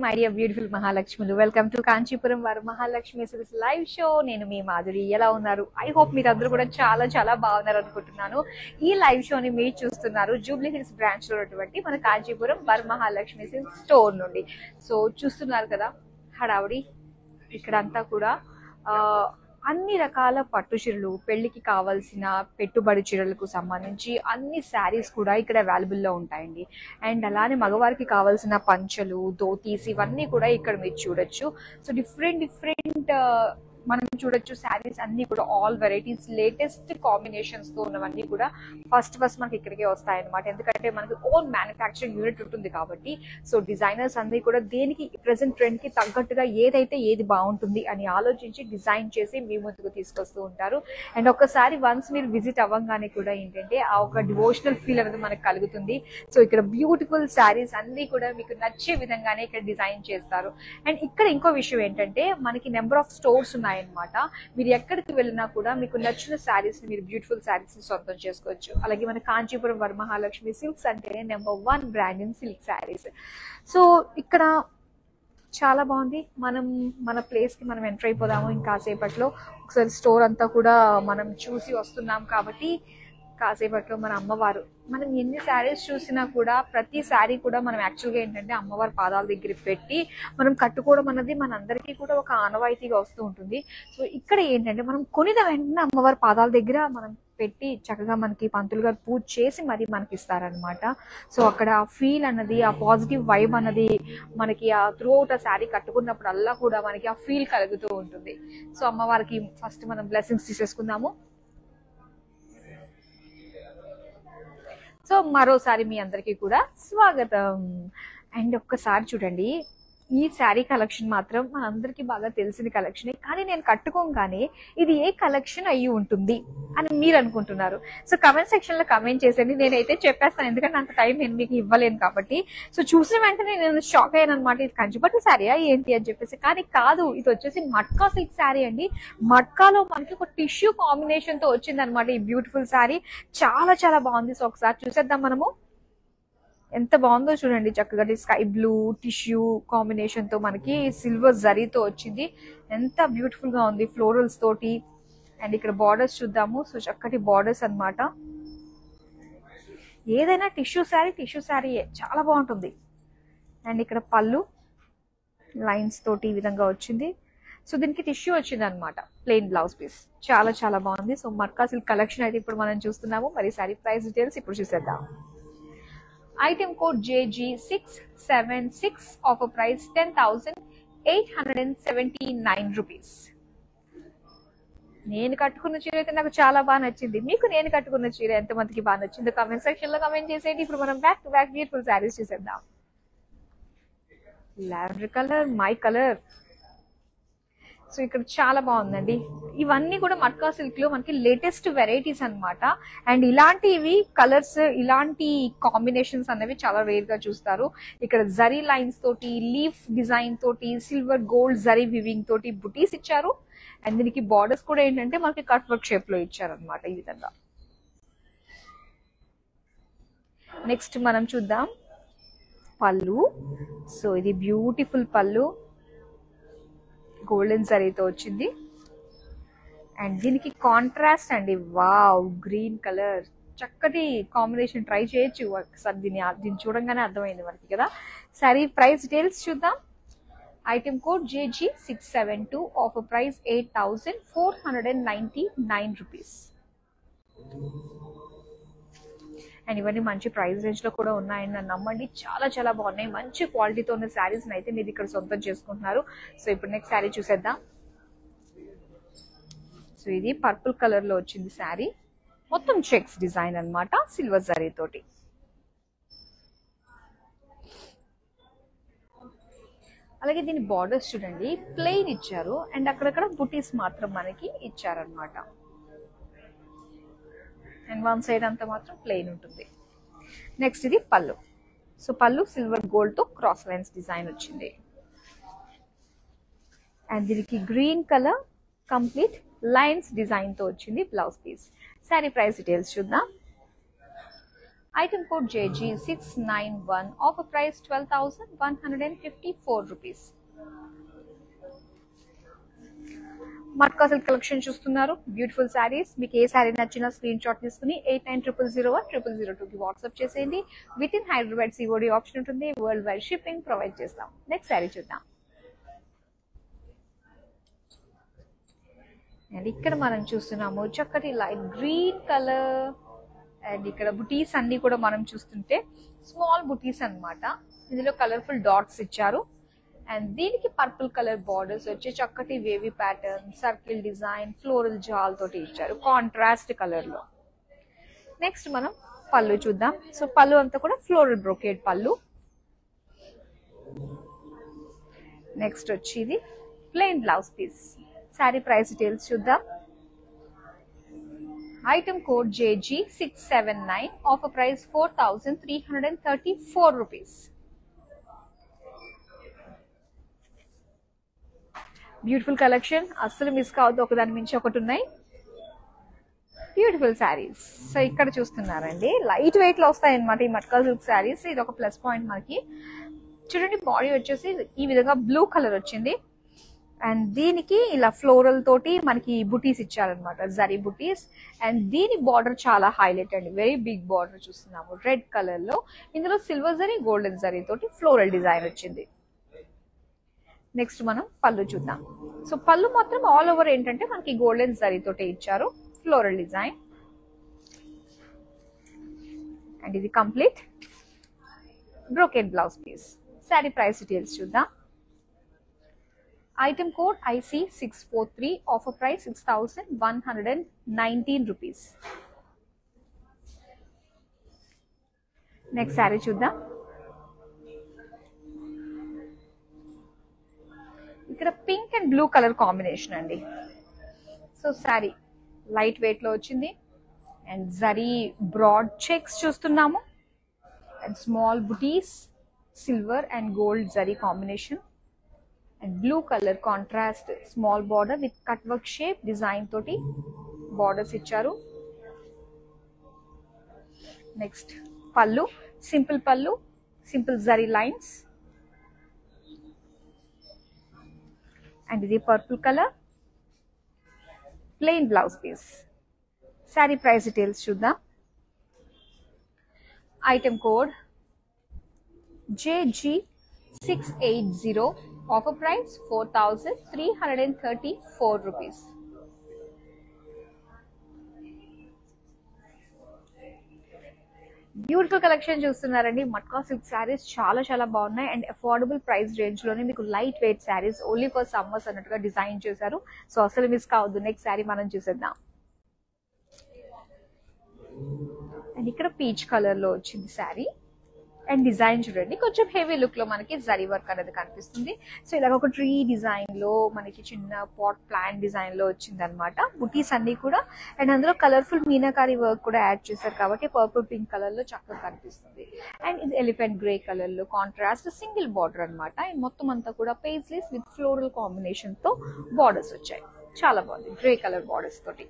My dear beautiful మహాలక్ష్ములు. Welcome to Kanchipuram వారు Mahalakshmi silks live show. నేను మీ మాధురి. ఎలా ఉన్నారు? ఐ హోప్ మీరు అందరూ కూడా చాలా చాలా బాగున్నారు అనుకుంటున్నాను. ఈ లైవ్ షోని మీరు చూస్తున్నారు జూబ్లీ హిల్స్ బ్రాంచ్ లో ఉన్నటువంటి మన కాంచీపురం వర్ మహాలక్ష్మి సిల్క్స్ స్టోర్ నుండి. సో చూస్తున్నారు కదా హడావుడి ఇక్కడంతా కూడా అన్ని రకాల పట్టు చీరలు, పెళ్లికి కావాల్సిన పెట్టుబడి చీరలకు సంబంధించి అన్ని శారీస్ కూడా ఇక్కడ అవైలబుల్లో ఉంటాయండి. అండ్ అలానే మగవారికి కావాల్సిన పంచలు, ధోతీస్ ఇవన్నీ కూడా ఇక్కడ మీరు చూడొచ్చు. సో డిఫరెంట్ మనం చూడొచ్చు శారీస్ అన్ని కూడా ఆల్ వెరైటీస్ లేటెస్ట్ కాంబినేషన్స్ తో ఉన్నవన్నీ కూడా ఫస్ట్ మనకి ఇక్కడికే వస్తాయి అనమాట. ఎందుకంటే మనకి ఓన్ మ్యానుఫ్యాక్చరింగ్ యూనిట్ ఉంటుంది కాబట్టి. సో డిజైనర్స్ అన్ని కూడా దేనికి ప్రెసెంట్ ట్రెండ్ కి తగ్గట్టుగా ఏది బాగుంటుంది అని ఆలోచించి డిజైన్ చేసి మీ ముందుకు తీసుకొస్తూ ఉంటారు. అండ్ ఒక్కసారి వన్స్ మీరు విజిట్ అవ్వగానే కూడా ఏంటంటే ఆ ఒక డివోషనల్ ఫీల్ అనేది మనకు కలుగుతుంది. సో ఇక్కడ బ్యూటిఫుల్ శారీస్ అన్ని కూడా మీకు నచ్చే విధంగానే ఇక్కడ డిజైన్ చేస్తారు. అండ్ ఇక్కడ ఇంకో విషయం ఏంటంటే మనకి నెంబర్ ఆఫ్ స్టోర్స్ ఉన్నాయి అన్నమాట. మీరు ఎక్కడికి వెళ్ళినా కూడా మీకు నచ్చిన శారీస్ మీరు బ్యూటిఫుల్ శారీస్ సొంతం చేసుకోవచ్చు. అలాగే మన కాంచీపురం వర్ మహాలక్ష్మి సిల్క్స్ అంటే number 1 brand in silk saris. So ఇక్కడ చాలా బాగుంది. మన ప్లేస్ కి మనం ఎంటర్ అయిపోదాము ఇంకాసేపట్లో. ఒకసారి స్టోర్ అంతా కూడా మనం చూసి వస్తున్నాం కాబట్టి కాసేపట్లో మన అమ్మవారు, మనం ఎన్ని శారీస్ చూసినా కూడా ప్రతి శారీ కూడా మనం యాక్చువల్గా ఏంటంటే అమ్మవారి పాదాల దగ్గర పెట్టి మనం కట్టుకోవడం అన్నది మనందరికీ కూడా ఒక ఆనవాయితీగా వస్తూ ఉంటుంది. సో ఇక్కడ ఏంటంటే మనం కొనిన వెంటనే అమ్మవారి పాదాల దగ్గర మనం పెట్టి చక్కగా మనకి పంతులు గారు పూజ చేసి మరి మనకి ఇస్తారనమాట. సో అక్కడ ఆ ఫీల్ అన్నది, ఆ పాజిటివ్ వైబ్ అన్నది మనకి ఆ త్రూ అవుట్ ఆ శారీ కట్టుకున్నప్పుడు అల్లా కూడా మనకి ఆ ఫీల్ కలుగుతూ ఉంటుంది. సో అమ్మవారికి ఫస్ట్ మనం బ్లెస్సింగ్స్ తీసేసుకుందాము. సో మరోసారి మీ అందరికీ కూడా స్వాగతం. అండ్ ఒక్కసారి చూడండి, ఈ శారీ కలెక్షన్ మాత్రం మనందరికీ బాగా తెలిసిన కలెక్షనే. కానీ నేను కట్టుకోగానే ఇది ఏ కలెక్షన్ అయ్యి ఉంటుంది అని మీరు అనుకుంటున్నారు. సో కమెంట్ సెక్షన్ లో కమెంట్ చేసేయండి. నేనైతే చెప్పేస్తాను, ఎందుకంటే అంత టైం నేను మీకు ఇవ్వలేను కాబట్టి. సో చూసిన వెంటనే నేను షాక్ అయ్యాను అనమాట. ఇది కంచిపట్టు శారీయా ఏంటి అని చెప్పేసి. కానీ కాదు, ఇది వచ్చేసి మట్కా సిల్క్ శారీ అండి. మట్కాలో మనకి ఒక టిష్యూ కాంబినేషన్ తో వచ్చింది అనమాట ఈ బ్యూటిఫుల్ శారీ. చాలా చాలా బాగుంది. సో ఒకసారి చూసేద్దాం మనము. ఎంత బాగుందో చూడండి. చక్కగా స్కై బ్లూ టిష్యూ కాంబినేషన్ తో మనకి సిల్వర్ జరీతో వచ్చింది. ఎంత బ్యూటిఫుల్ గా ఉంది ఫ్లోరల్స్ తోటి. అండ్ ఇక్కడ బార్డర్స్ చూద్దాము. సో చక్కటి బార్డర్స్ అన్నమాట. ఏదైనా టిష్యూ శారీయే, చాలా బాగుంటుంది. అండ్ ఇక్కడ పళ్ళు లైన్స్ తోటి ఈ విధంగా వచ్చింది. సో దీనికి టిష్యూ వచ్చింది అనమాట, ప్లెయిన్ బ్లౌజ్ పీస్. చాలా చాలా బాగుంది. సో మట్కా సిల్క్ కలెక్షన్ అయితే ఇప్పుడు మనం చూస్తున్నాము. మరి శారీ ప్రైస్ డీటెయిల్స్ ఇప్పుడు చూసేద్దాం. Item code JG676, offer price 10,879 rupees. నేను కట్టుకున్న చీర అయితే నాకు చాలా బాగా నచ్చింది. మీకు నేను కట్టుకున్న చీర ఎంతమందికి బాగా నచ్చిందో కామెంట్ సెక్షన్ లో కామెంట్ చేసేయండి. ఇప్పుడు మనం back to back beautiful saris చూసేద్దాం. Lavender colour, my colour. So ఇక్కడ చాలా బాగుందండి. ఇవన్నీ కూడా మట్కా సిల్క్ లో మనకి లేటెస్ట్ వెరైటీస్ అన్నమాట. అండ్ ఇలాంటివి కలర్స్, ఇలాంటి కాంబినేషన్స్ అనేవి చాలా రేర్ గా చూస్తారు. ఇక్కడ జరీ లైన్స్ తోటి, లీఫ్ డిజైన్ తోటి, సిల్వర్ గోల్డ్ జరీ వివింగ్ తోటి బుటీస్ ఇచ్చారు. అండ్ దీనికి బార్డర్స్ కూడా ఏంటంటే మనకి కట్ వర్క్ షేప్ లో ఇచ్చారు అనమాట ఈ విధంగా. నెక్స్ట్ మనం చూద్దాం పళ్ళు. సో ఇది బ్యూటిఫుల్ పళ్ళు, గోల్డెన్ జరీతో వచ్చింది. అండ్ దీనికి కాంట్రాస్ట్ అండి, వావ్, గ్రీన్ కలర్. చక్కటి కాంబినేషన్, ట్రై చేయొచ్చు ఒకసారి. దీన్ని చూడంగానే అర్థమైంది మనకి కదా. సారీ ప్రైస్ డీటెయిల్స్ చూద్దాం. Item code JG672, offer price 8,499 rupees. And ఇవన్నీ మంచి ప్రైస్ రేంజ్ లో కూడా ఉన్నాయని నన్ను నమ్మండి. చాలా చాలా బాగున్నాయి. మంచి క్వాలిటీతో ఉన్న శారీస్ అయితే మీరు ఇక్కడ సొంతం చేసుకుంటున్నారు. సో ఇప్పుడు నెక్స్ట్ శారీ చూసేద్దాం. సో ఇది పర్పుల్ కలర్ లో వచ్చింది శారీ. మొత్తం చెక్స్ డిజైన్ అన్నమాట, సిల్వర్ జరీ తోటి. అలాగే దీని బార్డర్స్ చూడండి, ప్లెయిన్ ఇచ్చారు. అండ్ అక్కడక్కడ బుటీస్ మాత్రం మనకి ఇచ్చారనమాట. అండ్ వన్ సైడ్ అంతా మాత్రం ప్లెయిన్ ఉంటుంది. నెక్స్ట్ ఇది పళ్ళు. సో పళ్ళు సిల్వర్ గోల్డ్ తో క్రాస్ లైన్స్ డిజైన్ వచ్చింది. అండ్ దీనికి green colour complete lines design తో వచ్చింది blouse piece. Sari price details చూద్దాం. Item code JG691, offer price 12,154 rupees. Matka silk collection చూస్తున్నారు. బ్యూటిఫుల్ శారీస్. మీకు ఏ శారీ నచ్చినా స్క్రీన్ షాట్ తీసుకుని 8900010002 కి వాట్సాప్ చేసేయండి. With in Hyderabad COD option ఉంటుంది. వరల్డ్ వైడ్ షిప్పింగ్ ప్రొవైడ్ చేస్తాం. నెక్స్ట్ శారీ చూద్దాం. అండ్ ఇక్కడ మనం చూస్తున్నాము చక్కటి లైట్ గ్రీన్ కలర్. అండ్ ఇక్కడ బుటీస్ అన్ని కూడా మనం చూస్తుంటే స్మాల్ బుటీస్ అన్నమాట. ఇందులో కలర్ఫుల్ డాట్స్ ఇచ్చారు. అండ్ దీనికి పర్పుల్ కలర్ బార్డర్స్ వచ్చి చక్కటి wavy pattern, circle design, floral jaal తోటి ఇచ్చారు కాంట్రాస్ట్ కలర్ లో. నెక్స్ట్ మనం పళ్ళు చూద్దాం. సో పళ్ళు అంతా కూడా ఫ్లోరల్ బ్రోకేడ్ పళ్ళు. నెక్స్ట్ వచ్చి ఇది plain blouse piece. Sari price details చూద్దాం. Item code JG679, offer price 4,334 rupees. Beautiful collection, అస్సలు మిస్ కావద్దు. ఒకదాని మించి ఒకటి ఉన్నాయి బ్యూటిఫుల్ శారీస్. సో ఇక్కడ చూస్తున్నారండి లైట్ వెయిట్ లో వస్తాయి అనమాట ఈ మట్కా సిల్క్ శారీస్. ఇది ఒక ప్లస్ పాయింట్ మనకి. చూడండి బాడీ వచ్చేసి ఈ విధంగా బ్లూ కలర్ వచ్చింది. అండ్ దీనికి ఇలా ఫ్లోరల్ తోటి మనకి బుటీస్ ఇచ్చారనమాట, జరీ బుటీస్. అండ్ దీని బార్డర్ చాలా హైలైట్ అండి, వెరీ బిగ్ బార్డర్ చూస్తున్నాము రెడ్ కలర్ లో. ఇందులో సిల్వర్ జరీ, గోల్డెన్ జరీ తోటి ఫ్లోరల్ డిజైన్ వచ్చింది. నెక్స్ట్ మనం పళ్ళు చూద్దాం. సో పళ్ళు మాత్రం ఆల్ ఓవర్ ఏంటంటే మనకి గోల్డెన్ జరీ తోటి ఇచ్చారు ఫ్లోరల్ డిజైన్. అండ్ ఇది complete brocade blouse piece. Sari price details చూద్దాం. Item code IC643, offer price 6,119 rupees. Next sari చూద్దాం. ఇక్కడ pink and blue colour combination అండి. సో శారీ లైట్ వెయిట్ లో వచ్చింది. అండ్ జరీ బ్రాడ్ చెక్స్ చూస్తున్నాము. And small butis, silver and gold zari combination. And blue colour contrast small border with cut work shape design తోటి borders ఇచ్చారు. Next పళ్ళు, simple పళ్ళు, simple zari lines. And ఇది purple colour plain blouse piece. Sari price details చూద్దాం. Item code JG680, offer price 4,334 rupees. Beautiful collection చూస్తున్నారండి. Matka silk saris చాలా చాలా బాగున్నాయి. అండ్ అఫోర్డబుల్ ప్రైస్ రేంజ్ లోనే మీకు light weight saris only for summers అన్నట్టుగా డిజైన్ చేశారు. సో అసలు మిస్ కావద్దు. నెక్స్ట్ శారీ మనం చూసేద్దాం. అండ్ ఇక్కడ పీచ్ కలర్ లో వచ్చింది శారీ. అండ్ డిజైన్ చూడండి కొంచెం హెవీ లుక్ లో మనకి జరీ వర్క్ అనేది కనిపిస్తుంది. సో ఇలాగ ఒక ట్రీ డిజైన్ లో మనకి చిన్న పాట్ ప్లాంట్ డిజైన్ లో వచ్చింది అనమాట. బుటీస్ అన్ని కూడా. అండ్ అందులో కలర్ఫుల్ మీనాకారి వర్క్ కూడా యాడ్ చేశారు కాబట్టి పర్పుల్ పింక్ కలర్ లో చక్కగా కనిపిస్తుంది. అండ్ ఇది ఎలిఫెంట్ గ్రే కలర్ లో కాంట్రాస్ట్ సింగిల్ బార్డర్ అనమాట. అండ్ మొత్తం అంతా కూడా పేజ్లీస్ విత్ ఫ్లోరల్ కాంబినేషన్ తో బార్డర్స్ వచ్చాయి. చాలా బాగుంది గ్రే కలర్ బార్డర్స్ తోటి.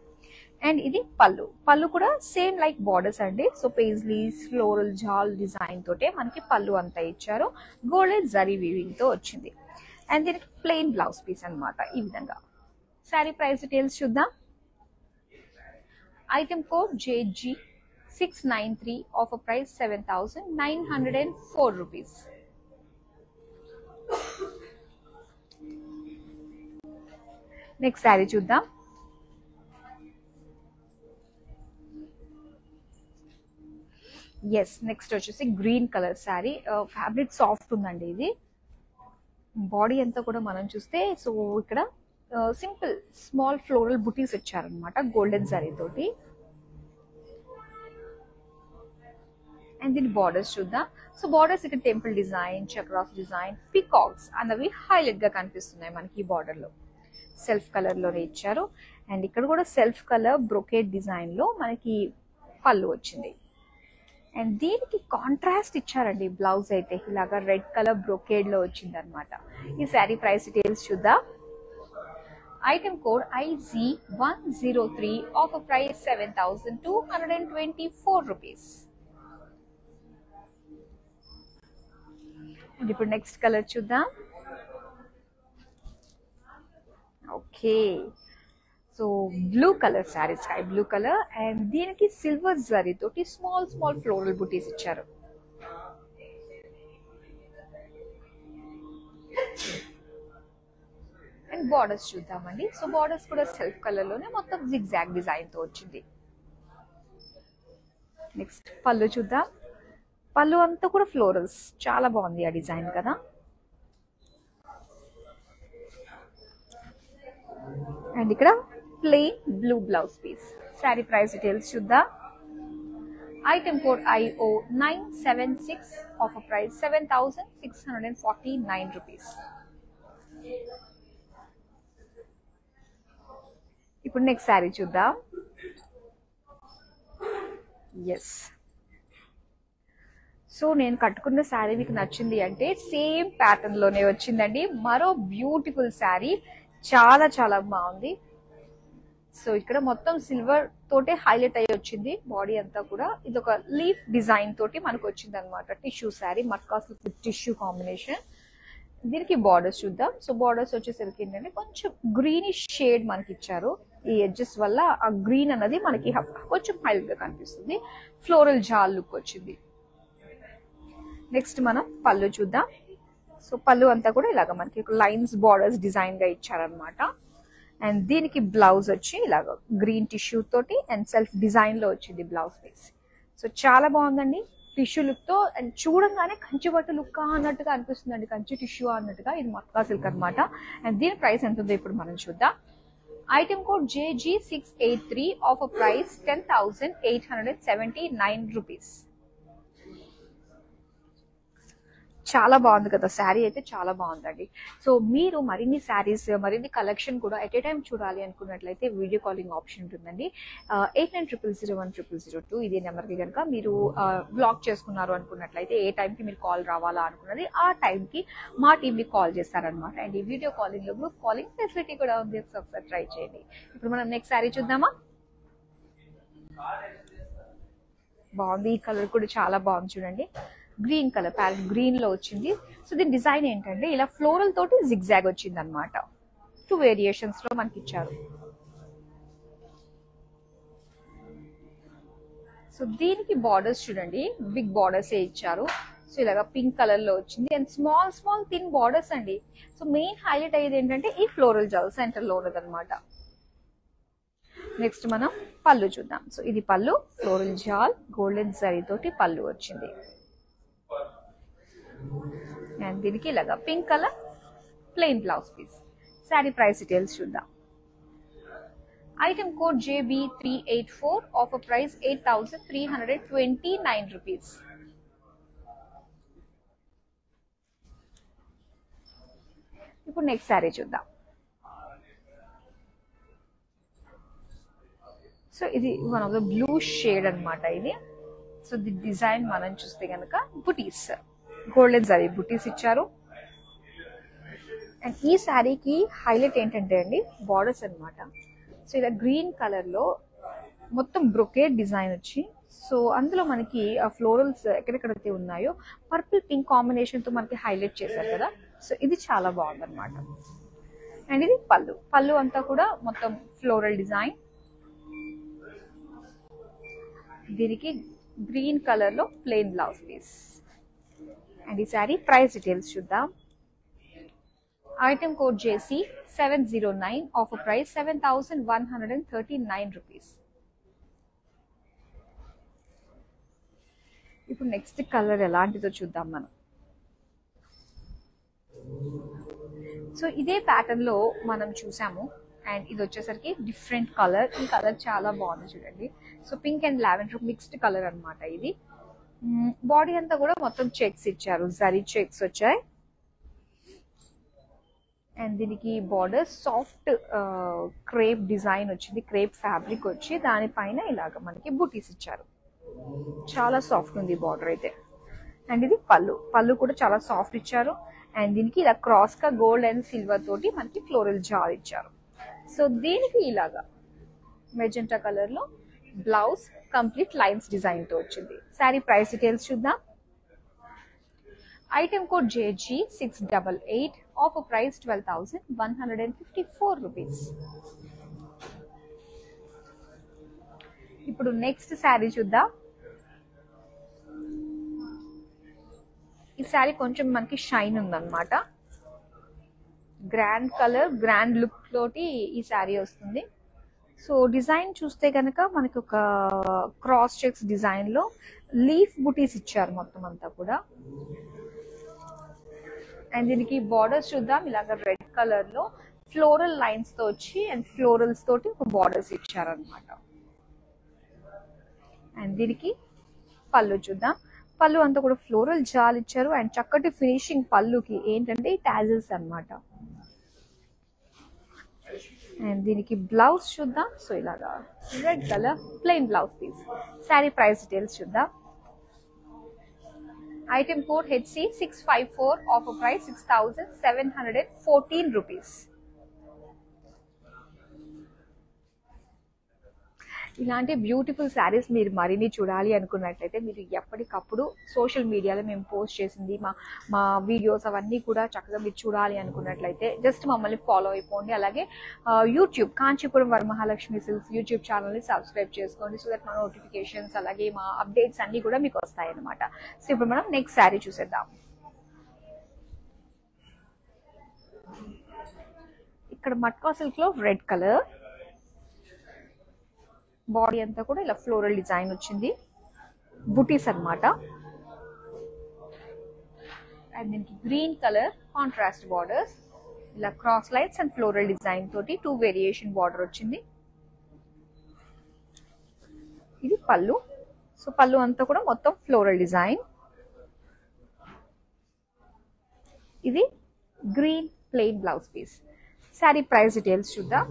అండ్ ఇది పళ్ళు. పళ్ళు కూడా సేమ్ లైక్ బార్డర్స్ అండి. సో పేజ్లీస్ ఫ్లోరల్ జాల్ డిజైన్ తోటే మనకి పళ్ళు అంతా ఇచ్చారు. గోల్డెన్ జరీ వీవింగ్ తో వచ్చింది. అండ్ దీనికి ప్లెయిన్ బ్లౌజ్ పీస్ అనమాట ఈ విధంగా. శారీ ప్రైస్ డీటెయిల్స్ చూద్దాం. Item code JG693, offer price 7,904 rupees. Next sari చూద్దాం. ఎస్ నెక్స్ట్ వచ్చేసి green colour sari. Fabric soft ఉందండి. ఇది బాడీ అంతా కూడా మనం చూస్తే సో ఇక్కడ సింపుల్ స్మాల్ ఫ్లోరల్ బుటీస్ ఇచ్చారనమాట గోల్డెన్ జరీ తోటి. అండ్ దీని బార్డర్స్ చూద్దాం. సో బార్డర్స్ ఇక్కడ temple design, chakras design, peacocks అన్నవి హైలైట్ గా కనిపిస్తున్నాయి మనకి ఈ బార్డర్ లో. సెల్ఫ్ కలర్ లోనే ఇచ్చారు. అండ్ ఇక్కడ కూడా సెల్ఫ్ కలర్ బ్రొకేట్ డిజైన్ లో మనకి పళ్ళు వచ్చింది. అండ్ దీనికి కాంట్రాస్ట్ ఇచ్చారండి బ్లౌజ్ అయితే ఇలాగా రెడ్ కలర్ బ్రొకేడ్ లో వచ్చింది అనమాట. ఈ శారీ ప్రైస్ డీటెయిల్స్ చూద్దాం. Item code IC103, offer price 7,224 rupees. And ఇప్పుడు నెక్స్ట్ కలర్ చూద్దాం. Okay, so blue colour sari, sky blue colour, and దీనికి సిల్వర్ జరీ తోటి స్మాల్ స్మాల్ ఫ్లోరల్ బుటీస్ ఇచ్చారు. అండ్ బార్డర్స్ చూద్దామండి. సో బార్డర్స్ కూడా సెల్ఫ్ కలర్ లోనే మొత్తం జిగ్జాగ్ డిజైన్ తో వచ్చింది. నెక్స్ట్ పళ్ళు చూద్దాం. పళ్ళు అంతా కూడా ఫ్లోరల్స్, చాలా బాగుంది ఆ డిజైన్ కదా. అండ్ ఇక్కడ plain blue blouse piece. Sari price details చూద్దాం. Item code IO 976, offer price 7,649 rupees. ఇప్పుడు నెక్స్ట్ శారీ చూద్దాం. ఎస్, సో నేను కట్టుకున్న శారీ మీకు నచ్చింది అంటే సేమ్ ప్యాటర్న్ లోనే వచ్చిందండి. మరో బ్యూటిఫుల్ శారీ, చాలా చాలా బాగుంది. సో ఇక్కడ మొత్తం సిల్వర్ తోటే హైలైట్ అయ్యి వచ్చింది బాడీ అంతా కూడా. ఇది ఒక లీఫ్ డిజైన్ తోటి మనకు వచ్చింది అనమాట. టిష్యూ శారీ, మర్కాస్ విత్ టిష్యూ కాంబినేషన్. దీనికి బార్డర్స్ చూద్దాం. సో బార్డర్స్ వచ్చేసరికి ఏంటంటే కొంచెం గ్రీనిష్ షేడ్ మనకి ఇచ్చారు. ఈ ఎడ్జెస్ వల్ల ఆ గ్రీన్ అన్నది మనకి కొంచెం హైలైట్ గా కనిపిస్తుంది. ఫ్లోరల్ జాల్ లుక్ వచ్చింది. నెక్స్ట్ మనం పళ్ళు చూద్దాం. సో పళ్ళు అంతా కూడా ఇలాగ మనకి లైన్స్ బార్డర్స్ డిజైన్ గా ఇచ్చారనమాట. అండ్ దీనికి బ్లౌజ్ వచ్చి ఇలాగ గ్రీన్ టిష్యూ తోటి అండ్ సెల్ఫ్ డిజైన్ లో వచ్చింది బ్లౌజ్ పీస్. సో చాలా బాగుందండి టిష్యూ లుక్ తో. అండ్ చూడంగానే కంచి బట్ట లుక్ అన్నట్టుగా అనిపిస్తుందండి, కంచి టిష్యూ అన్నట్టుగా. ఇది మక్కా సిల్క్ అనమాట. అండ్ దీని ప్రైస్ ఎంత ఉందో ఇప్పుడు మనం చూద్దాం. Item code JG683, offer price 10,879 rupees. చాలా బాగుంది కదా శారీ, అయితే చాలా బాగుందండి. సో మీరు మరిన్ని శారీస్, మరిన్ని కలెక్షన్ కూడా ఎట్ ఏ టైం చూడాలి అనుకున్నట్లయితే వీడియో కాలింగ్ ఆప్షన్ ఉంటుందండి. 8900010002 ఇదే నెంబర్కి కనుక మీరు బ్లాక్ చేసుకున్నారు అనుకున్నట్లయితే ఏ టైంకి మీరు కాల్ రావాలా అనుకున్నది ఆ టైంకి మా టీంకి కాల్ చేస్తారనమాట. అండ్ ఈ వీడియో కాలింగ్ లో గ్రూప్ కాలింగ్ ఫెసిలిటీ కూడా ఉంది, ఒకసారి ట్రై చేయండి. ఇప్పుడు మనం నెక్స్ట్ శారీ చూద్దామా. బాగుంది, ఈ కలర్ కూడా చాలా బాగుంది చూడండి. గ్రీన్ కలర్, ప్యారెట్ గ్రీన్ లో వచ్చింది. సో దీని డిజైన్ ఏంటంటే ఇలా ఫ్లోరల్ తోటి జిగ్జాగ్ వచ్చింది అనమాట. 2 వేరియేషన్స్ లో మనకి ఇచ్చారు. సో దీనికి బార్డర్స్ చూడండి, బిగ్ బార్డర్స్ ఏ ఇచ్చారు. సో ఇలాగా పింక్ కలర్ లో వచ్చింది and small small thin borders అండి. సో మెయిన్ హైలైట్ అయ్యేది ఏంటంటే ఈ ఫ్లోరల్ జాల్ సెంటర్ లో ఉన్నది అనమాట. నెక్స్ట్ మనం పళ్ళు చూద్దాం. సో ఇది పళ్ళు, ఫ్లోరల్ జాల్ గోల్డెన్ జరీ తోటి పళ్ళు వచ్చింది. అండ్ దీనికి ఇలాగా pink colour plain blouse piece. Sari price details చూద్దాం. Item code JB384, offer price 8,329 rupees. ఇప్పుడు నెక్స్ట్ శారీ చూద్దాం. సో ఇది one of the blue shade అనమాట ఇది. సో ది డిజైన్ మనం చూస్తే కనుక బుటీస్, గోల్డెన్ జరీ బుటీస్ ఇచ్చారు. అండ్ ఈ శారీకి హైలైట్ ఏంటంటే అండి బార్డర్స్ అనమాట. సో ఇలా గ్రీన్ కలర్ లో మొత్తం బ్రొకేడ్ డిజైన్ వచ్చి, సో అందులో మనకి ఆ ఫ్లోరల్స్ ఎక్కడెక్కడైతే ఉన్నాయో పర్పుల్ పింక్ కాంబినేషన్ తో మనకి హైలైట్ చేశారు కదా. సో ఇది చాలా బాగుంది అనమాట. అండ్ ఇది పళ్ళు, పళ్ళు అంతా కూడా మొత్తం ఫ్లోరల్ డిజైన్. దీనికి గ్రీన్ కలర్ లో ప్లెయిన్ బ్లౌజ్ పీస్. అండ్ ఈ శారీ ప్రైస్ డీటెయిల్స్ చూద్దాం. Item code JC709, offer price 7,139 rupees. ఇప్పుడు నెక్స్ట్ కలర్ ఎలాంటిదో చూద్దాం మనం. సో ఇదే ప్యాటర్న్ లో మనం చూసాము. అండ్ ఇది వచ్చేసరికి డిఫరెంట్ కలర్. ఈ కలర్ చాలా బాగుంది చూడండి. So pink and lavender mixed colour అనమాట ఇది. బాడీ అంతా కూడా మొత్తం చెక్స్ ఇచ్చారు, జరీ చెక్స్ వచ్చాయి. అండ్ దీనికి బార్డర్ సాఫ్ట్ క్రేప్ డిజైన్ వచ్చింది, క్రేప్ ఫ్యాబ్రిక్ వచ్చి దానిపైన ఇలాగ మనకి బూటీస్ ఇచ్చారు. చాలా సాఫ్ట్ ఉంది బార్డర్ అయితే. అండ్ ఇది పళ్ళు, పళ్ళు కూడా చాలా సాఫ్ట్ ఇచ్చారు. అండ్ దీనికి ఇలా క్రాస్ గా గోల్డ్ అండ్ సిల్వర్ తోటి మనకి ఫ్లోరల్ జార్ ఇచ్చారు. సో దీనికి ఇలాగా మెజెంటా కలర్ లో బ్లౌజ్ కంప్లీట్ లైన్స్ డిజైన్ తో వచ్చింది. శారీ ప్రైస్ డీటెయిల్స్ చూద్దాం. Item code JG688, offer price 12,154 rupees. ఇప్పుడు నెక్స్ట్ శారీ చూద్దాం. ఈ శారీ కొంచెం మనకి షైన్ ఉందన్నమాట. గ్రాండ్ కలర్, గ్రాండ్ లుక్ తోటి ఈ శారీ వస్తుంది. సో డిజైన్ చూస్తే కనుక మనకి ఒక క్రాస్ చెక్స్ డిజైన్ లో లీఫ్ బుటీస్ ఇచ్చారు మొత్తం అంతా కూడా. అండ్ దీనికి బార్డర్స్ చూద్దాం. ఇలాగ రెడ్ కలర్ లో ఫ్లోరల్ లైన్స్ తో వచ్చి అండ్ ఫ్లోరల్స్ తోటి ఒక బార్డర్స్ ఇచ్చారనమాట. అండ్ దీనికి పళ్ళు చూద్దాం. పళ్ళు అంతా కూడా ఫ్లోరల్ జాల్ ఇచ్చారు అండ్ చక్కటి ఫినిషింగ్ పళ్ళుకి ఏంటంటే టాజిల్స్ అన్నమాట. అండ్ దీనికి బ్లౌజ్ చూద్దాం. సో ఇలాగా red colour plain blouse piece. Sari price details చూద్దాం. Item code HC654, offer price 6,714 rupees. ఇలాంటి బ్యూటిఫుల్ శారీస్ మీరు మరిన్ని చూడాలి అనుకున్నట్లయితే మీరు ఎప్పటికప్పుడు సోషల్ మీడియాలో మేము పోస్ట్ చేసింది మా వీడియోస్ అవన్నీ కూడా చక్కగా మీరు చూడాలి అనుకున్నట్లయితే జస్ట్ మమ్మల్ని ఫాలో అయిపోండి. అలాగే YouTube Kanchipuram Varamahalakshmi silks YouTube ఛానల్ని సబ్స్క్రైబ్ చేసుకోండి. సో దట్ మా నోటిఫికేషన్స్ అలాగే మా అప్డేట్స్ అన్నీ కూడా మీకు వస్తాయి అన్నమాట. సో ఇప్పుడు మనం నెక్స్ట్ శారీ చూసేద్దాం. ఇక్కడ మట్కా సిల్క్ లో రెడ్ కలర్, బాడీ అంతా కూడా ఇలా ఫ్లోరల్ డిజైన్ వచ్చింది, బుటీస్ అన్నమాట. అండ్ దీనికి గ్రీన్ కలర్ కాంట్రాస్ట్ బార్డర్స్, ఇలా cross lines and floral design తోటి 2 వేరియేషన్ బార్డర్ వచ్చింది. ఇది పళ్ళు. సో పళ్ళు అంతా కూడా మొత్తం ఫ్లోరల్ డిజైన్. ఇది green plain blouse piece. Sari price details చూద్దాం.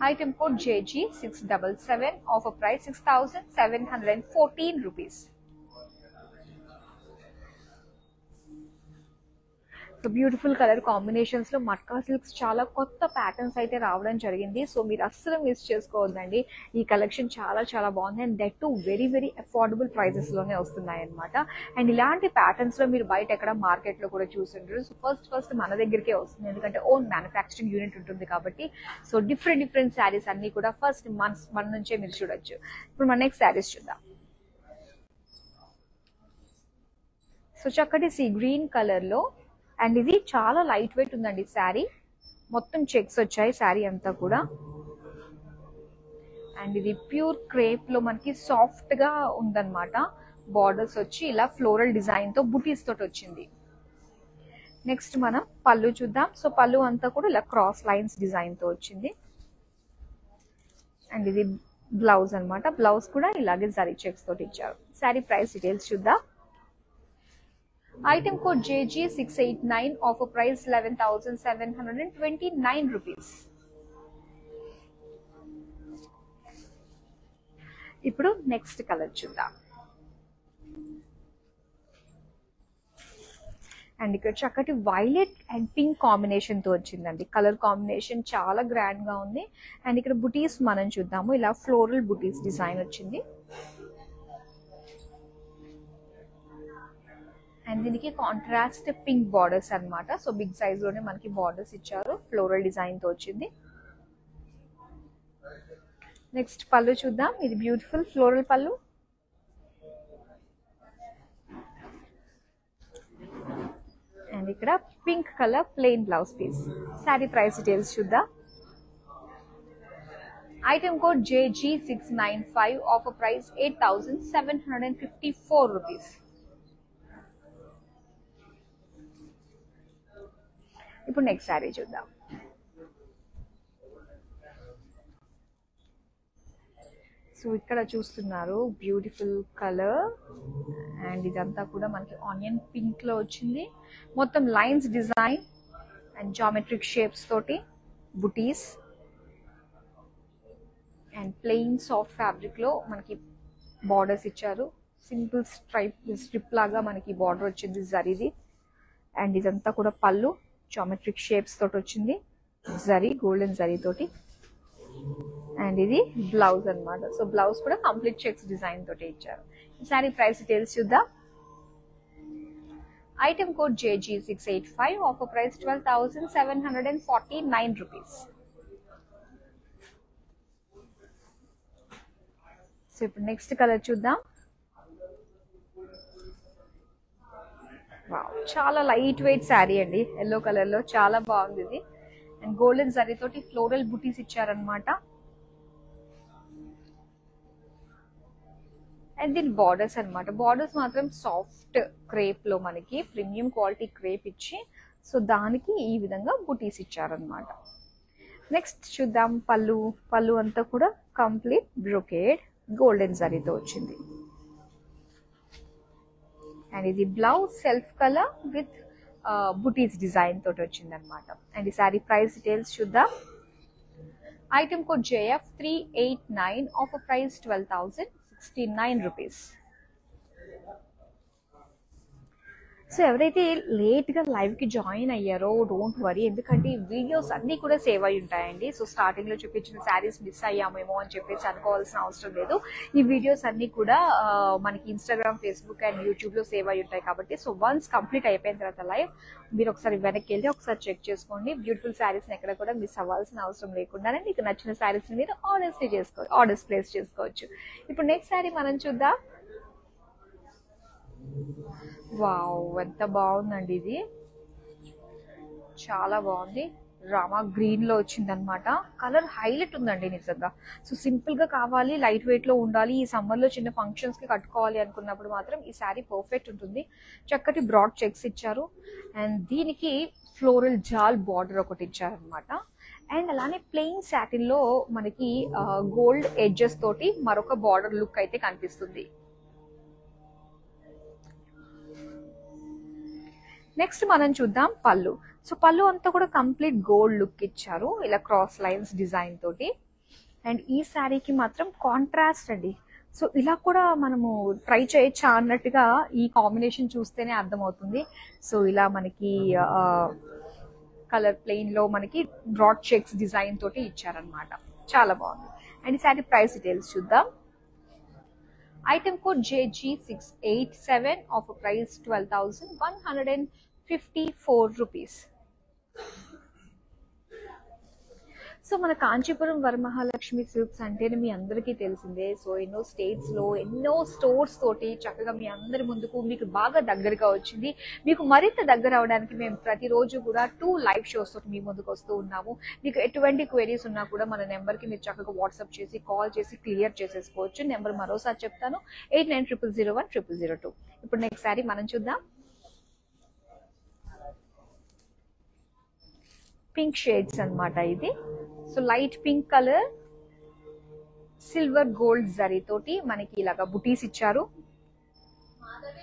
Item code JG677, offer price 6,714 rupees. So beautiful colour combinations లో మట్కా సిల్క్స్ చాలా కొత్త ప్యాటర్న్స్ అయితే రావడం జరిగింది. సో మీరు అస్సలు మిస్ చేసుకోవద్దండి. ఈ కలెక్షన్ చాలా చాలా బాగుంది and that too very very affordable prices లోనే వస్తున్నాయి అనమాట. అండ్ ఇలాంటి ప్యాటర్న్స్ లో మీరు బయట ఎక్కడ మార్కెట్ లో కూడా చూస్తుంటారు. సో ఫస్ట్ మన దగ్గరికే వస్తుంది, ఎందుకంటే ఓన్ మ్యానుఫ్యాక్చరింగ్ యూనిట్ ఉంటుంది కాబట్టి. సో డిఫరెంట్ శారీస్ అన్ని కూడా ఫస్ట్ మన నుంచే మీరు చూడొచ్చు. ఇప్పుడు మన నెక్స్ట్ శారీస్ చూద్దాం. సో చక్కటి సీ గ్రీన్ కలర్ లో, అండ్ ఇది చాలా లైట్ వెయిట్ ఉందండి శారీ. మొత్తం చెక్స్ వచ్చాయి శారీ అంతా కూడా. అండ్ ఇది ప్యూర్ క్రేప్ లో మనకి సాఫ్ట్ గా ఉందన్నమాట. బార్డర్స్ వచ్చి ఇలా ఫ్లోరల్ డిజైన్ తో బుటీస్ తోటి వచ్చింది. నెక్స్ట్ మనం పళ్ళు చూద్దాం. సో పళ్ళు అంతా కూడా ఇలా క్రాస్ లైన్స్ డిజైన్ తో వచ్చింది. అండ్ ఇది బ్లౌజ్ అన్నమాట. బ్లౌజ్ కూడా ఇలాగే జరీ చెక్స్ తోటి ఇచ్చారు. శారీ ప్రైస్ డీటెయిల్స్ చూద్దాం. Item code JG689, offer price 11,729 rupees. ఇప్పుడు నెక్స్ట్ కలర్ చూద్దాం. అండ్ ఇక్కడ చక్కటి వైలెట్ అండ్ పింక్ కాంబినేషన్ తో వచ్చిందండి. కలర్ కాంబినేషన్ చాలా గ్రాండ్ గా ఉంది. అండ్ ఇక్కడ బుటీస్ మనం చూద్దాము. ఇలా ఫ్లోరల్ బుటీస్ డిజైన్ వచ్చింది. అండ్ దీనికి కాంట్రాస్ట్ పింక్ బార్డర్స్ అన్నమాట. సో బిగ్ సైజ్ లోనే మనకి బార్డర్స్ ఇచ్చారు, ఫ్లోరల్ డిజైన్ తో వచ్చింది. నెక్స్ట్ పళ్ళు చూద్దాం. ఇది బ్యూటిఫుల్ ఫ్లోరల్ పళ్ళు. అండ్ ఇక్కడ pink colour plain blouse piece. Sari price details చూద్దాం. Item code JG695, offer price 8,754 rupees. ఇప్పుడు నెక్స్ట్ శారీ చూద్దాం. సో ఇక్కడ చూస్తున్నారు బ్యూటిఫుల్ కలర్. అండ్ ఇదంతా కూడా మనకి ఆనియన్ పింక్ లో వచ్చింది. మొత్తం lines design and geometric shapes తోటి బుటీస్. అండ్ ప్లెయిన్ సాఫ్ట్ ఫ్యాబ్రిక్ లో మనకి బార్డర్స్ ఇచ్చారు. సింపుల్ స్ట్రిప్ లాగా మనకి బార్డర్ వచ్చింది జరీది. అండ్ ఇదంతా కూడా పళ్ళు జామెట్రిక్ షేప్స్ తోటి వచ్చింది, జరీ గోల్డెన్ జరీ తోటి. అండ్ ఇది బ్లౌజ్ అన్నమాట. సో బ్లౌజ్ కూడా కంప్లీట్ చెక్స్ డిజైన్ తోటి ఇచ్చారు. ఈ సారీ ప్రైస్ డీటెయిల్స్ చూద్దాం. Item code JG685, offer price 12,749 rupees. So ఇప్పుడు నెక్స్ట్ కలర్ చూద్దాం. వావ్, చాలా లైట్ వెయిట్ శారీ అండి, ఎల్లో కలర్ లో చాలా బాగుంది ఇది. అండ్ గోల్డెన్ జరీ తోటి ఫ్లోరల్ బుటీస్ ఇచ్చారనమాట. అండ్ దీని బార్డర్స్ అనమాట, బార్డర్స్ మాత్రం సాఫ్ట్ క్రేప్ లో మనకి ప్రీమియం క్వాలిటీ క్రేప్ ఇచ్చి, సో దానికి ఈ విధంగా బుటీస్ ఇచ్చారనమాట. నెక్స్ట్ చూద్దాం పళ్ళు. పళ్ళు అంతా కూడా కంప్లీట్ బ్రొకేడ్ గోల్డెన్ జరీతో వచ్చింది. అండ్ ఇది blouse self colour with buttis design తోటి వచ్చింది అనమాట. అండ్ ఈ సారీ ప్రైస్ డీటెయిల్స్ చూద్దాం. Item code JF389, offer price 12,069 rupees. So ఎవరైతే లేట్ గా లైవ్ కి జాయిన్ అయ్యారో డోంట్ వరీ, ఎందుకంటే ఈ వీడియోస్ అన్ని కూడా సేవ్ అయి ఉంటాయండి. సో స్టార్టింగ్ లో చూపించిన శారీస్ మిస్ అయ్యామేమో అని చెప్పేసి అనుకోవాల్సిన అవసరం లేదు. ఈ వీడియోస్ అన్ని కూడా మనకి ఇన్స్టాగ్రామ్, ఫేస్బుక్ అండ్ యూట్యూబ్ లో సేవ్ అయి ఉంటాయి కాబట్టి, సో వన్స్ కంప్లీట్ అయిపోయిన తర్వాత లైవ్ మీరు ఒకసారి వెనక్కి వెళ్ళి ఒకసారి చెక్ చేసుకోండి. బ్యూటిఫుల్ శారీస్ ఎక్కడ కూడా మిస్ అవ్వాల్సిన అవసరం లేకుండానే మీకు నచ్చిన శారీస్ మీరు ఆర్డర్స్ ప్లేస్ చేసుకోవచ్చు. ఇప్పుడు నెక్స్ట్ శారీ మనం చూద్దాం. వావ్, ఎంత బాగుందండి ఇది, చాలా బాగుంది. రామా గ్రీన్ లో వచ్చింది అనమాట. కలర్ హైలైట్ ఉందండి నిజంగా. సో సింపుల్ గా కావాలి, లైట్ వెయిట్ లో ఉండాలి, ఈ సమ్మర్ లో చిన్న ఫంక్షన్స్ కి కట్టుకోవాలి అనుకున్నప్పుడు మాత్రం ఈ శారీ పర్ఫెక్ట్ ఉంటుంది. చక్కటి బ్రాడ్ చెక్స్ ఇచ్చారు అండ్ దీనికి ఫ్లోరల్ జాల్ బార్డర్ ఒకటి ఇచ్చారనమాట. అండ్ అలానే ప్లెయిన్ సాటిన్ లో మనకి గోల్డ్ ఎడ్జెస్ తోటి మరొక బార్డర్ లుక్ అయితే కనిపిస్తుంది. నెక్స్ట్ మనం చూద్దాం పళ్ళు. సో పళ్ళు అంతా కూడా కంప్లీట్ గోల్డ్ లుక్ ఇచ్చారు, ఇలా క్రాస్ లైన్స్ డిజైన్ తోటి. అండ్ ఈ శారీకి మాత్రం కాంట్రాస్ట్ అండి. సో ఇలా కూడా మనము ట్రై చేయొచ్చా అన్నట్టుగా ఈ కాంబినేషన్ చూస్తేనే అర్థమవుతుంది. సో ఇలా మనకి కలర్ ప్లెయిన్ లో మనకి బ్రాడ్ చెక్స్ డిజైన్ తోటి ఇచ్చారనమాట, చాలా బాగుంది. అండ్ ఈ శారీ ప్రైస్ డీటెయిల్స్ చూద్దాం. Item code JG687, offer price 12,154 rupees. So మన కాంచీపురం వరమహాలక్ష్మి సిల్క్స్ అంటేనే మీ అందరికీ తెలిసిందే. సో ఎన్నో స్టేట్స్ లో ఎన్నో స్టోర్స్ తోటి చక్కగా మీ అందరి ముందుకు మీకు బాగా దగ్గరగా వచ్చింది. మీకు మరింత దగ్గర అవడానికి మేము ప్రతిరోజు కూడా 2 లైవ్ షోస్ తోటి మీ ముందుకు వస్తూ ఉన్నాము. మీకు ఎటువంటి క్వెరీస్ ఉన్నా కూడా మన నెంబర్ కి మీరు చక్కగా వాట్సాప్ చేసి కాల్ చేసి క్లియర్ చేసేసుకోవచ్చు. నెంబర్ మరోసారి చెప్తాను, 8900010002. ఇప్పుడు నెక్స్ట్ సారీ మనం చూద్దాం. పింక్ షేడ్స్ అన్నమాట ఇది. So light pink colour silver gold zari తోటి మనకి ఇలాగా బుటీస్ ఇచ్చారు,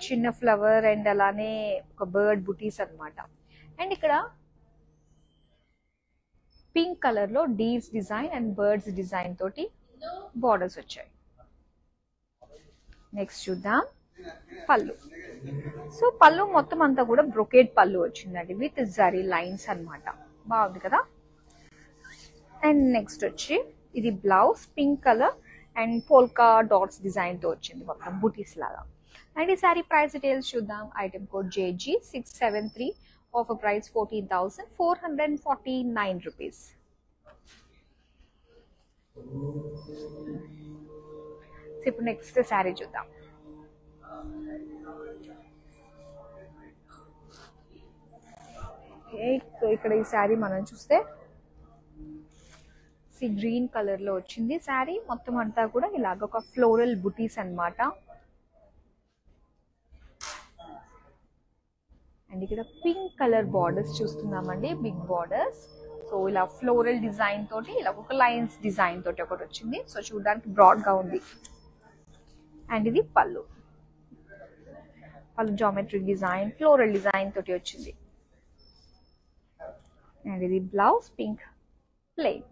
చిన్న ఫ్లవర్ అండ్ అలానే ఒక బర్డ్ బుటీస్ అన్నమాట. అండ్ ఇక్కడ పింక్ కలర్ లో deers design and birds design తోటి బార్డర్స్ వచ్చాయి. నెక్స్ట్ చూద్దాం పళ్ళు. సో పళ్ళు మొత్తం అంతా కూడా బ్రొకేడ్ పళ్ళు వచ్చిందండి విత్ జరీ లైన్స్ అన్నమాట, బాగుంది కదా. అండ్ నెక్స్ట్ వచ్చి ఇది blouse pink colour and polka dots design తో వచ్చింది మొత్తం బుటీస్ లాగా. అండ్ ఈ సారీ ప్రైస్ డీటెయిల్స్ చూద్దాం. Item code JG673, offer price 14,449 rupees. ఇప్పుడు నెక్స్ట్ సారీ చూద్దాం. సో ఇక్కడ ఈ శారీ మనం చూస్తే గ్రీన్ కలర్ లో వచ్చింది శారీ మొత్తం అంతా కూడా ఇలాగ ఒక ఫ్లోరల్ బుటీస్ అన్నమాట. అండ్ ఇక్కడ పింక్ కలర్ బార్డర్స్ చూస్తున్నామండి, బిగ్ బార్డర్స్. సో ఇలా ఫ్లోరల్ డిజైన్ తోటి ఇలా ఒక లైన్స్ డిజైన్ తోటి ఒకటి వచ్చింది. సో చూడడానికి బ్రాడ్ గా ఉంది. అండ్ ఇది పళ్ళు, పళ్ళు జామెట్రిక్ డిజైన్ ఫ్లోరల్ డిజైన్ తోటి వచ్చింది. అండ్ ఇది బ్లౌజ్ పింక్ ప్లెయిన్.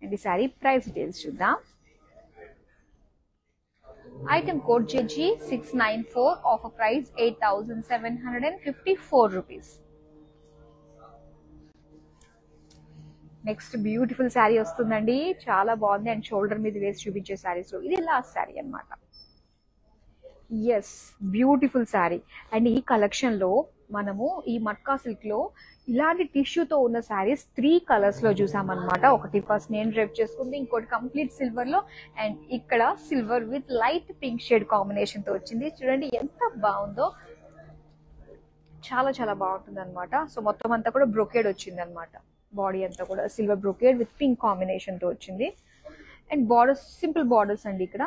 అండ్ ఈ సారీ ప్రైస్ డీటెయిల్స్ చూద్దాం. Item code JG694, offer price 8,754 rupees. Next beautiful sari వస్తుందండి, చాలా బాగుంది. అండ్ షోల్డర్ మీద వేసి చూపించే శారీస్ లో ఇది లాస్ట్ శారీ అన్నమాట. Yes, beautiful sari. అండ్ ఈ కలెక్షన్ లో మనము ఈ మట్కా సిల్క్ లో ఇలాంటి టిష్యూతో ఉన్న శారీస్ 3 కలర్స్ లో చూసామన్నమాట. ఒకటి ఫస్ట్ నేను డ్రైప్ చేసుకుంది, ఇంకోటి కంప్లీట్ సిల్వర్ లో, అండ్ ఇక్కడ silver with light pink shade combination తో వచ్చింది. చూడండి ఎంత బాగుందో, చాలా చాలా బాగుంటుంది అనమాట. సో మొత్తం అంతా కూడా బ్రొకేడ్ వచ్చింది అనమాట. బాడీ అంతా కూడా silver brocade with pink combination తో వచ్చింది. అండ్ బార్డర్స్ సింపుల్ బార్డర్స్ అండి, ఇక్కడ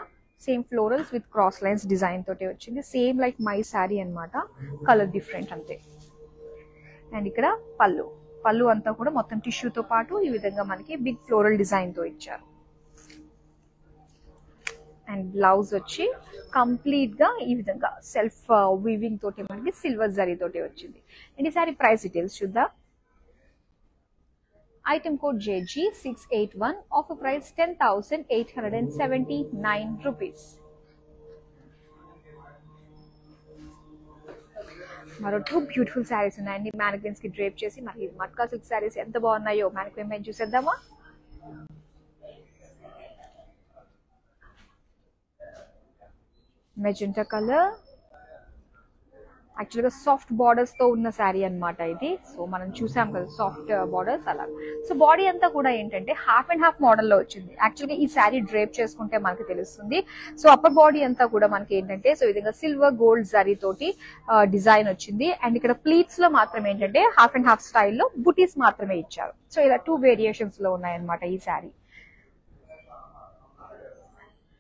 same florals with cross lines design తోటి వచ్చింది. సేమ్ లైక్ మై శారీ అనమాట, కలర్ డిఫరెంట్ అంతే. అండ్ ఇక్కడ పళ్ళు అంతా కూడా మొత్తం టిష్యూతో పాటు ఈ విధంగా మనకి బిగ్ ఫ్లోరల్ డిజైన్ తో ఇచ్చారు. అండ్ బ్లౌజ్ వచ్చి కంప్లీట్ గా ఈ విధంగా సెల్ఫ్ వీవింగ్ తోటి మనకి సిల్వర్ జరీ తోటి వచ్చింది. అండ్ ఈ సారీ ప్రైస్ డీటెయిల్స్ చూద్దాం. Item code JG681, offer price 10,879 rupees. మరో 2 బ్యూటిఫుల్ శారీస్ ఉన్నాయండి, మ్యానిక్విన్స్ కి డ్రేప్ చేసి. మరి మట్కా సిల్క్ శారీస్ ఎంత బాగున్నాయో మ్యానిక్విన్ మీద చూసేద్దామా. మెజెంటా కలర్, యాక్చువల్గా సాఫ్ట్ బార్డర్స్ తో ఉన్న శారీ అన్నమాట ఇది. సో మనం చూసాం కదా సాఫ్ట్ బార్డర్స్ అలా. సో బాడీ అంతా కూడా ఏంటంటే హాఫ్ అండ్ హాఫ్ మోడల్లో వచ్చింది. యాక్చువల్గా ఈ శారీ డ్రేప్ చేసుకుంటే మనకి తెలుస్తుంది. సో అప్పర్ బాడీ అంతా కూడా మనకి ఏంటంటే సో ఈ విధంగా సిల్వర్ గోల్డ్ జరీ తోటి డిజైన్ వచ్చింది. అండ్ ఇక్కడ ప్లీట్స్ లో మాత్రం ఏంటంటే హాఫ్ అండ్ హాఫ్ స్టైల్లో బుటీస్ మాత్రమే ఇచ్చారు. సో ఇలా 2 వేరియేషన్స్ లో ఉన్నాయన్నమాట ఈ శారీ.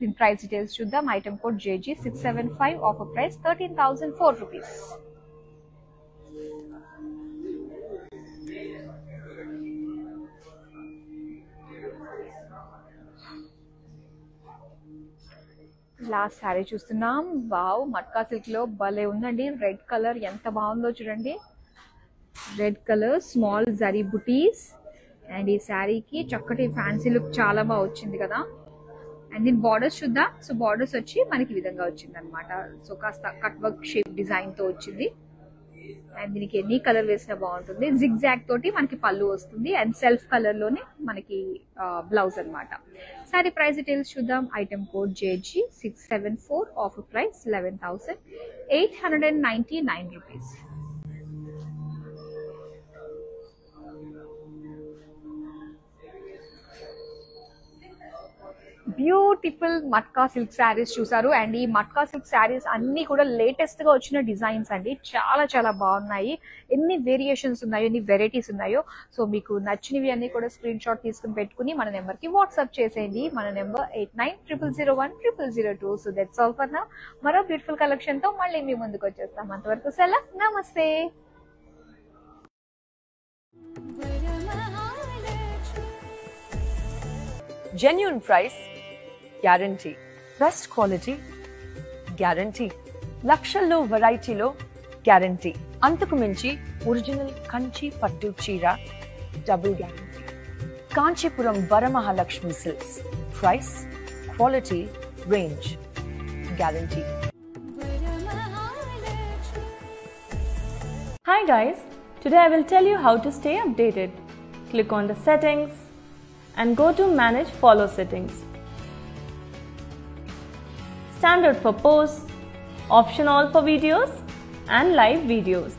దీని ప్రైస్ డీటెయిల్స్ చూద్దాం. Item code JG675, offer price 13,004 rupees. Last sari చూస్తున్నాం. వావ్, మట్కా సిల్క్ లో భలే ఉందండి. రెడ్ కలర్ ఎంత బాగుందో చూడండి. Red colour small zari buttis. And ఈ శారీకి చక్కటి ఫ్యాన్సీ లుక్ చాలా బాగా వచ్చింది కదా. అండ్ దీని బార్డర్స్ చూద్దాం. సో బార్డర్స్ వచ్చి మనకి ఈ విధంగా వచ్చింది అనమాట. సో కాస్త కట్ వర్క్ షేప్ డిజైన్ తో వచ్చింది. అండ్ దీనికి ఎన్ని కలర్ వేసినా బాగుంటుంది. జిగ్ జాగ్ తోటి మనకి పళ్ళు వస్తుంది. అండ్ సెల్ఫ్ కలర్ లోనే మనకి బ్లౌజ్ అనమాట. సారీ ప్రైస్ డీటెయిల్స్ చూద్దాం. Item code JG674, offer price 11,899 rupees. Beautiful matka silk saris చూసారు. అండ్ ఈ మట్కా సిల్క్ శారీస్ అన్ని కూడా లేటెస్ట్ గా వచ్చిన డిజైన్స్ అండి. చాలా చాలా బాగున్నాయి. ఎన్ని వేరియేషన్స్ ఉన్నాయో, ఎన్ని వెరైటీస్ ఉన్నాయో. సో మీకు నచ్చినవి అన్ని కూడా స్క్రీన్ షాట్ తీసుకుని పెట్టుకుని మన నెంబర్ కి వాట్సాప్ చేసేయండి. మన number 8900010002. So that's all for now. మరో బ్యూటిఫుల్ కలెక్షన్ తో మళ్ళీ మీ ముందుకు వచ్చేస్తాం. అంతవరకు సెలవు, నమస్తే. Genuine price, guarantee. Best quality, guarantee. Lakshallo variety lo, guarantee. Antaku minchi original Kanchi Pattu Cheera, double guarantee. Kanchipuram Varamahalakshmi Silks. Price, quality, range, guarantee. Hi guys, today I will tell you how to stay updated. Click on the settings and go to manage follow settings. Standard for posts, option all for videos and live videos.